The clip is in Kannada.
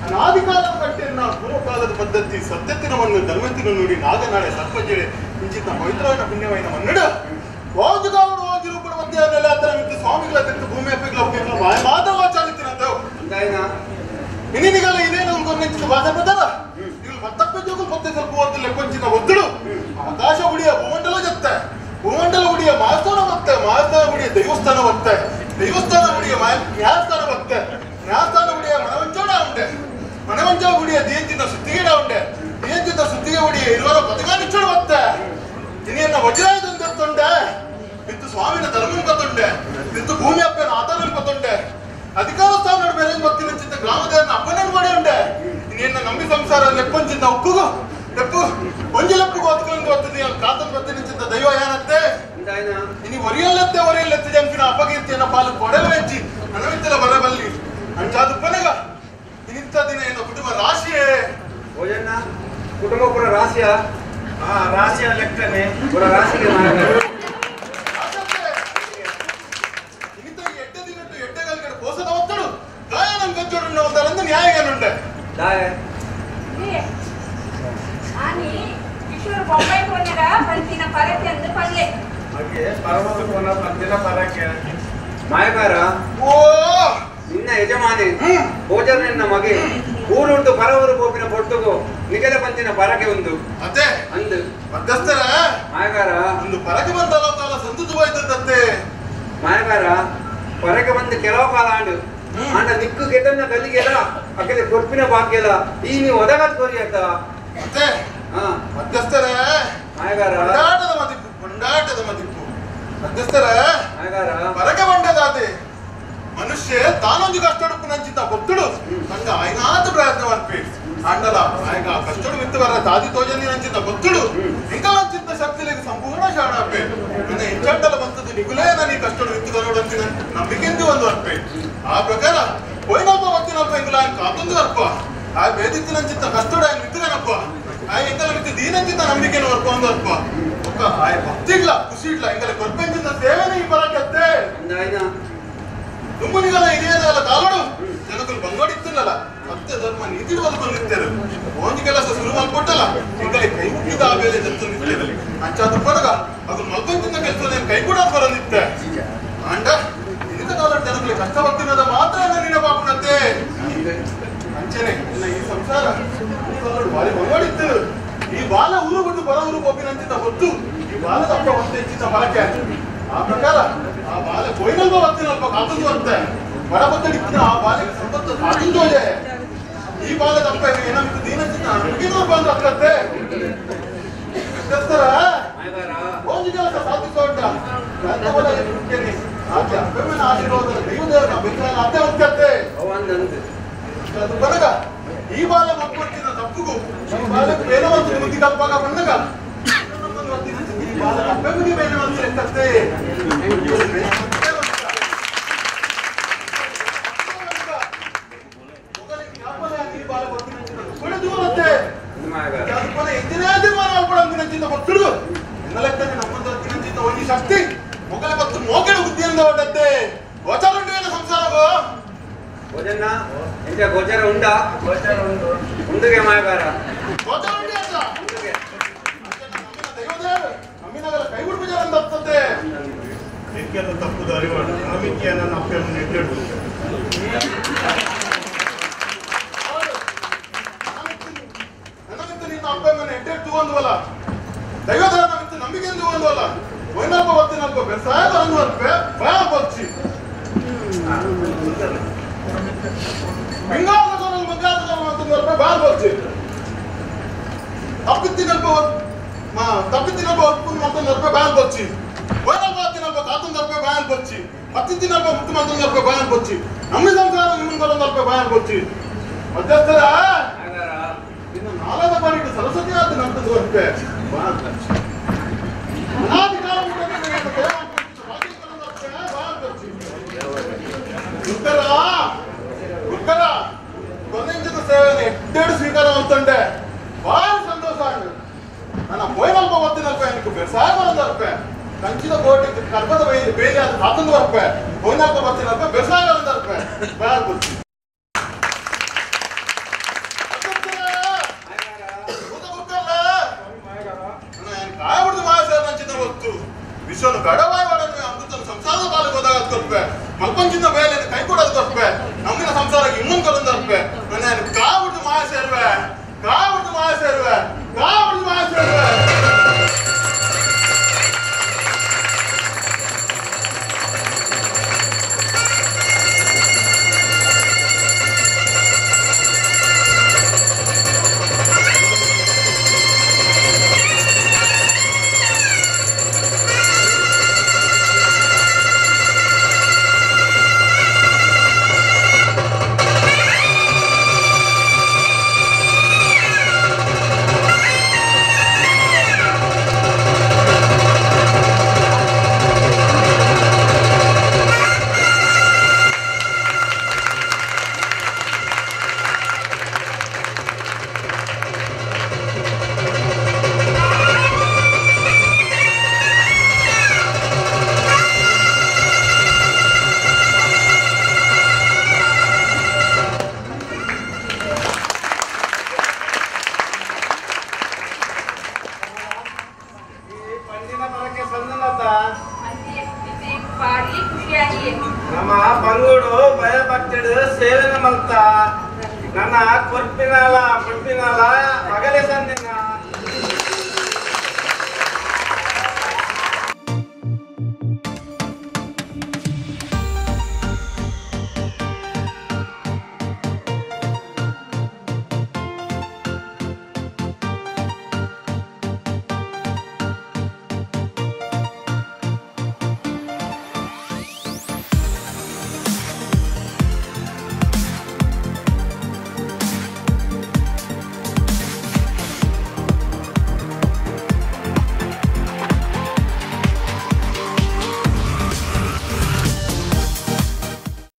ಅನಾದಿಕಾಲದ ಕಟ್ಟೆಯನ್ನ ಪೂರ್ವಕಾಲದ ಪದ್ಧತಿ ಸತ್ಯತ್ತಿನವನ್ನು ಧರ್ಮತ್ತಿನ ನುಡಿ ನಾಗನಾಡೆ ಸರ್ಪಜೇಳೆ ಇಂಚಿನ ಪವಿತ್ರವಾದ ಪುಣ್ಯವಾದ ಮನ್ನಡ ವಾಜುಗಾವಡು ಹೋಗಿರು ಕೂಡ ಮಧ್ಯಾಹ್ನ ಆತರ ಮಿತ್ತು ಸ್ವಾಮಿಗಳ ತೆತ್ತು ಭೂಮಿ ಅಪ್ಪಿಗಳ ಬಾಯ ಮಾತ ವಾಚಾಲಿತ್ತಿನಂತವು ಇನ್ನಿನಿಗಲ್ಲ ಇದೇನು ಉಳ್ಕೊಂಡ ಭಾಷೆ ಪ್ರಧಾನ ಇವ್ರು ಮತ್ತಪ್ಪೆ ಜೋಗು ಮತ್ತೆ ಸ್ವಲ್ಪ ಒಂದು ಲೆಕ್ಕೊಂಚಿನ ಒತ್ತಡು ಆಕಾಶ ಉಡಿಯ ಭೂಮಂಡಲ ಜತ್ತೆ ಭೂಮಂಡಲ ಉಡಿಯ ಮಾಸ್ಥಾನ ಮತ್ತೆ ಮಾಸ್ಥಾನ ಉಡಿಯ ದೈವಸ್ಥಾನ ಮತ್ತೆ ದೈವಸ್ಥಾನ ಉಡಿಯ ನ್ಯಾಯಸ್ಥಾನ ಮತ್ತೆ ನ್ಯಾಯಸ್ಥಾನ ಉಡಿಯ ಮನವಂಚೋಡ ಉಂಡೆ ಮನವಂಚ ಉಡಿಯ ದಿಯಂಚಿನ ಸುತ್ತಿಗೆಡ ಉಂಡೆ ದಿಯಂಚಿನ ಸುತ್ತಿಗೆ ಉಡಿಯ ಇರುವರ ಪದಗಾನಿಚ್ಚೋಡ ಮತ್ತೆ ಇನ್ನೇನ ವಜ್ರಾಯದಂತೆ ಬಿತ್ತು ಸ್ವಾಮಿನ ಧರ್ಮನ ಕತ್ತುಂಡೆ ಬಿತ್ತು ಭೂಮಿ ಅಪ್ಪನ ಆತನ ಕತ್ತುಂಡೆ ಅಧಿಕಾರ ಸ್ಥಾನ ಬೇರೆ ಭಕ್ತಿ ಚಿಂತ ಗ್ರಾಮದೇವನ ಅಪ್ಪನ ಮಾಡಿ ಉಂಡೆ ಇನ್ನೇನ ನಂಬಿ ಸಂಸಾರ ಲೆಪ್ಪಂಚಿಂದ ಉಪ್ಪುಗು ಲೆಪ್ಪು ಒಂಜಲೆಪ್ಪುಗು ಹೊತ್ಕೊಂಡು ಬರ್ತದೆ ಕಾತನ ಬರ್ತದೆ ಚಿಂತ ದೈವ ಏನತ್ತೆ ಇನಿ ಒರಿಯಲ್ಲತ್ತೆ ಜಂಕಿನ ಅಪಕೀರ್ತಿಯನ್ನ ಪಾಲು ಕೊಡಲು ಹೆಚ್ಚಿ ನನವಿತ್ತಲ ಬರಬಲ್ಲಿ ಅಂಚಾದು ಪನಗ ಇನ್ನಿಂತ ದಿನ ಏನು ಕುಟುಂಬ ರಾಶಿಯೇ ಭೋಜನ ಕುಟುಂಬ ಪುರ ರಾಶಿಯ ರಾಶಿಯ ಲೆಕ್ಕನೆ ಪುರ ರಾಶಿಗೆ పోసద వస్తాడు గాయనం గజ్జోడు వస్తారంత న్యాయంగానే ఉండే అని కిషోర్ బొంబాయి కొన్నగా పంచిన పరకి అందు పల్లె ಹಾಗೆ ಪರಮದ ಕೊನ ಪಂಚಿನ ಪರಕ್ಕೆ ಮಾಯಗಾರ ಓ ನಿನ್ನ ಯಜಮಾನಿ ಭೋಜನ ಮಗೆ ಊರುಂಟು ಪರವರು ಗೋಪಿನ ಬೊಟ್ಟುಗು ನಿಗದ ಪಂಚಿನ ಪರಕೆ ಒಂದು ಅದೇ ಅಂದು ಮಧ್ಯಸ್ಥರ ಮಾಯಗಾರ ಒಂದು ಪರಕೆ ಬಂದಲ್ಲ ಕಾಲ ಸಂತುಜವಾಯ್ತಂತೆ ಮಾಯಗಾರ ಹೊರಗೆ ಬಂದು ಕೆಲವು ಕಾಲ ಆಂಡು ಆಂಡ ದಿಕ್ಕು ಗೆದ್ದನ್ನ ಗಲ್ಲಿಗೆಲ್ಲ ಅಕ್ಕದೆ ಕೊರ್ಪಿನ ಭಾಗ್ಯಲ್ಲ ಈ ನೀವು ಒದಗತ್ ಕೊರಿಯತ್ತ ಮತ್ತೆ ಮಧ್ಯಸ್ಥರ ಮಾಯಗಾರ ಕೊಂಡಾಟದ ಮದಿಪ್ಪು ಮಧ್ಯಸ್ಥರ ಮಾಯಗಾರ ಪರಕೆ ಬಂಡದಾದೆ ಮನುಷ್ಯ ತಾನೊಂದು ಕಷ್ಟಡು ನಂಚಿದ್ದ ಗೊತ್ತುಡು ನಂಗೆ ಆಯ್ನಾದ ಪ್ರಯತ್ನ ಅನ್ಪಿ ಆಂಡಲ ಆಯ್ಗ ಕಷ್ಟಡು ಮಿತ್ತವರ ತಾದಿ ತೋಜನಿ ನಂಚಿದ್ದ ಗೊತ್ತುಡು ಇಂಕ ನಂಚಿದ್ದ ಶಕ್ತಿಲಿಗೆ ಸಂಪೂರ್ಣ ಶಾಣಾಪೆ ನನ್ನ ಇಂಚಂಡಲ ಬಂತದ್ದು ನಿಗುಲೇ ನನಗೆ ಕಷ್ಟಡು ಮಿತ್ತುಗ ನೋಡಂತಿನ ನಂಬಿಕೆಂದು ಒಂದು ಅರ್ಪೆ ಆ ಪ್ರಕಾರ ಹೋಯ್ನಪ್ಪ ಒತ್ತಿನಪ್ಪ ಇಂಗುಲ ಕಾತೊಂದು ಅರ್ಪ ಆ ಬೇದಿತ್ತು ನಂಚಿದ್ದ ಕಷ್ಟಡು ಆಯ್ನ ಮಿತ್ತುಗನಪ್ಪ ಆ ಇಂಕಲ ಮಿತ್ತು ದೀನಂಚಿದ್ದ ನಂಬಿಕೆನ ಅರ್ಪ ಒಂದು ಅರ್ಪ ಒಕ್ಕ ಆಯ್ ಭಕ್ತಿ ಇಲ್ಲ ಖುಷಿ ಇಲ್ಲ ಇಂಕಲ ಕೊರ್ಪೆಂಚಿದ್ದ ಸೇವೆನೇ ಈ ಬರಕತ್ತೆ ತುಮ್ಮನಿಗಲ್ಲ ಹಿರಿಯದಲ್ಲ ಕಾಲೋಡು ಜನಕಲು ಬಂಗೋಡಿತ್ತಿಲ್ಲಲ್ಲ ಮತ್ತೆ ಧರ್ಮ ನೀತಿ ಬಂದಿರ್ತೇವೆ ಒಂದು ಕೆಲಸ ಶುರು ಮಾಡ್ಕೊಟ್ಟಲ್ಲ ಇಂಕಲೆ ಕೈ ಮುಟ್ಟಿದ ಆ ಬೇಲೆ ಜತ್ತು ನಿಂತೇವೆ ಅಂಚಾದ ಪರಗ ಅದು ಮಲ್ಕೊಂತಿದ್ದ ಕೆಲಸ ಕೈ ಕೂಡ ಬರಂದಿತ್ತೆ ಅಂಡ ಇಂಥ ಕಾಲ ಜನಕಲಿ ಕಷ್ಟ ಬರ್ತಿನದ ಮಾತ್ರ ನಿನ್ನ ಪಾಪನತ್ತೆ ಅಂಚನೆ ಇನ್ನ ಈ ಸಂಸಾರ ಬಾರಿ ಬಂಗೋಡಿತ್ತು ಈ ಬಾಲ ಊರು ಬಿಟ್ಟು ಬರ ಊರು ಗೋಪಿನಂಚಿದ್ದ ಹೊತ್ತು ಈ ಬಾಲದ ಅಪ್ಪ ಹೊತ್ತು ಹೆಚ್ಚಿದ್ದ ಮರಕ್ಕೆ ಆ ಪ್ರಕಾರ ಆ ಬಾಲೆ ಕೊಯ್ನಲ್ಪ ಬರ್ತೀನಲ್ಪ ಕಾತುಂದು ಅಂತೆ ಬಡಬತ್ತಡಿಕ್ಕಿನ ಆ ಬಾಲೆಗೆ ಸಂಪತ್ತು ಕಾತುಂದೋದೆ ಈ ಬಾಲದ ಅಪ್ಪ ಏನಾಗುತ್ತೆ ದೀನಚಿತ್ತ ಮುಗಿನೋ ಬಂದು ಅಕ್ಕತ್ತೆ ಒಂದು ಕೆಲಸ ಸಾಧಿಸೋಟ ಆಕೆ ಅಪ್ಪಮ್ಮನ ಆಶೀರ್ವಾದ ದೈವದೇವರ ಬೆಂಗಳೂರು ಅತ್ತೆ ಹೋಗ್ತತ್ತೆ ಅದು ಬರಗ ಈ ಬಾಲ ಮಕ್ಕಳಿನ ತಪ್ಪುಗೂ ಈ ಬಾಲಕ್ಕೆ ಬೇರೆ ಒಂದು ಬುದ್ಧಿ ಕಲ್ಪಾಗ ಬಂದಾಗ ಈ ಬಾಲದ ಅಪ್ಪಮ್ಮಿಗೆ ಬೇರೆ ಒಂದು ಲೆಕ್ಕತ್ತೆ ಶಕ್ತಿ ಮೊಗಲ ಮತ್ತು ಮೋಕೆಡ ಬುದ್ಧಿಯಿಂದ ಹೊರಟತ್ತೆ ಗೋಚರ ಉಂಟು ಸಂಸಾರ ಭೋಜನ ಎಂತ ಗೋಚರ ಉಂಟಾ ಗೋಚರ ಉಂಟು ಉಂಡುಗೆ ಮಾಯಗಾರ ಗೋಚರ ಉಂಟು ಅಂತ ದೈವದೇವ ನಮ್ಮಿನಾಗಲ ಕೈ ಹುಡುಕು ಜನ ಅಂತ ಆಗ್ತದೆ ನಿತ್ಯದ ತಪ್ಪುದ ಅರಿವಾಡ ನಮಿಕೆ ನನ್ನ ಅಪ್ಪೆಯನ್ನು ಎಡ್ಡೆಡು ನನಗಿಂತ ನಿನ್ನ ಅಪ್ಪೆಯನ್ನು ಎಡ್ಡೆಟ್ಟು ಒಂದುವಲ್ಲ ದೈವದೇವ ನಮಿತ್ತು ನಂಬಿಕೆ ಎಂದು ಒಂದುವಲ್ಲ ಒಯ್ನಪ್ಪ ಒತ್ತಿನಪ್ಪ ಬೆಸಾಯ ಬರಂದು ಅರ್ಪೆ ಭಯ ಪಕ್ಷಿ ಬೆಂಗಾಲದವನು ಮಗಾಲದವನು ಅಂತಂದು ಅರ್ಪೆ ಭಯ ಪಕ್ಷಿ ತಪ್ಪಿತ್ತಿನಪ್ಪ ಒಪ್ಪು ಮತ್ತೊಂದು ಅರ್ಪೆ ಭಯ ಪಕ್ಷಿ ಒಯ್ನಪ್ಪ ಹತ್ತಿನಪ್ಪ ಕಾತೊಂದು ಅರ್ಪೆ ಭಯ ಪಕ್ಷಿ ಹತ್ತಿತ್ತಿನಪ್ಪ ಮುತ್ತು ಮತ್ತೊಂದು ಅರ್ಪೆ ಭಯ ಪಕ್ಷಿ ನಮ್ಮ ಸಂಸಾರ ನಿಮ್ಮೊಂದು ಅರ್ಪೆ ಭಯ ಪಕ್ಷಿ ಮಧ್ಯಸ್ಥರ ಇನ್ನು ನಾಲ್ಕು ಬಾರಿಗೆ ಸರಸ್ವತಿ ಆದ ನಂತದ್ದು ಅರ್ಪೆ ಭಯ ಪಕ್ಷಿ ಕೊನೆಂಚಿನ ಸೇವೆಯನ್ನು ಎಡ್ಡೆಡು ಸ್ವೀಕಾರ ಅಂತಂಡೆ ಬಾಳ ಸಂತೋಷ ಅಂಡು ನನ್ನ ಪೋಯ್ನಲ್ಪ ಒತ್ತಿನಲ್ಪ எனக்கு ಬೆಸಾಯ ಬರಂದರ್ಪೆ ಕಂಚಿನ ಕೋಟಿ ಕರ್ಪದ ಬೇಲಿ ಅದು ಕಾತಂದು ಬರ್ಪೆ ಪೋಯ್ನಲ್ಪ ಒತ್ತಿನಲ್ಪ ಬೆಸಾಯ ಬರಂದರ್ಪೆ ಬಾಳ ವಿಶ್ವನು ಗಡವಾಯಿ ಒಡನೆ ಅಮೃತನ ಸಂಸಾರದ ಪಾಲಿಗೆ ಹೋದಾಗ ಕೊಡ್ಪೆ ಮಲ್ಪಂಚಿನ ಮೇಲೆ ಕೈ ಕೊಡೋದು ಕೊಡ್ಪೆ ನಮ್ಮಿನ ಸಂಸಾರಕ್ಕೆ ಇನ್ನೊಂದು ಕೊಡೋದು ತರ್ಪೆ ನನ್ನ ಕಾಬಿಟ್ಟು ಮಾಯ ಸೇರುವೆ ಕಾಬಿಟ್ಟು ಮಾಯ ಸೇರುವೆ ಕಾಬಿಟ್ಟು ಮಾಯ ಸೇರುವೆ ನಮ್ಮ ಬಂಗೂಡು ಭಯಭಕ್ತಡು ಸೇವನೆ ಮಲ್ತ ನನ್ನ ಕೊರ್ಪಿನಲ್ಲ ಮುಟ್ಟಿನಲ್ಲ ಮಗಲೇ ಸಂದಿನ